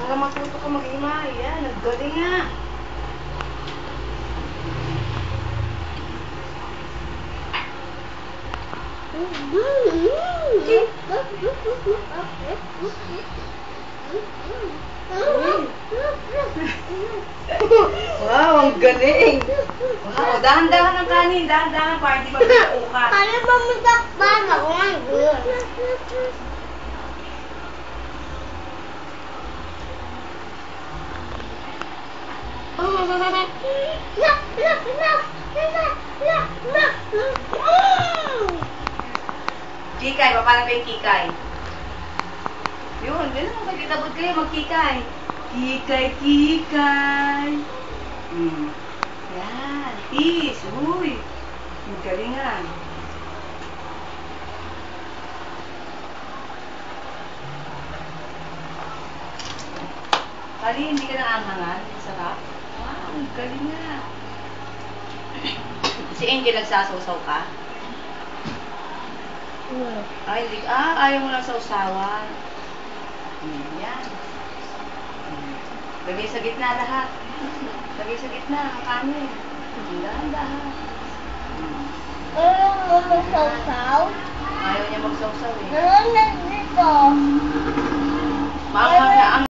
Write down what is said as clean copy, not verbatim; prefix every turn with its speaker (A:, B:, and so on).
A: Hanggang matuto ka mag-himay. Yan, naggaling nga. Wow, ang galing. Wow, dahan-dahan ang kanin. Dahan-dahan para hindi mabitaukan.
B: Ano ba mo takpan ako ngayon?
A: Kikay, paano ba yung kikay? Yun, ganun naman magkitabot kayo, magkikay. Kikay, kikay. Yan, peace. Uy, ang galingan. Kali, hindi ka nangangangan. Sarap. Wow, ang galing nga. Si Angel, nagsasawsaw ka? Ay, hindi. Ayaw mo lang sa usawan. Yan. Lagay sa gitna lahat. Lagay sa gitna ang kanin. Dahan-dahan.
B: Ayaw mo magsawsaw?
A: Ayaw niya magsawsaw eh.
B: Ano na dito?
A: Maanghang na ang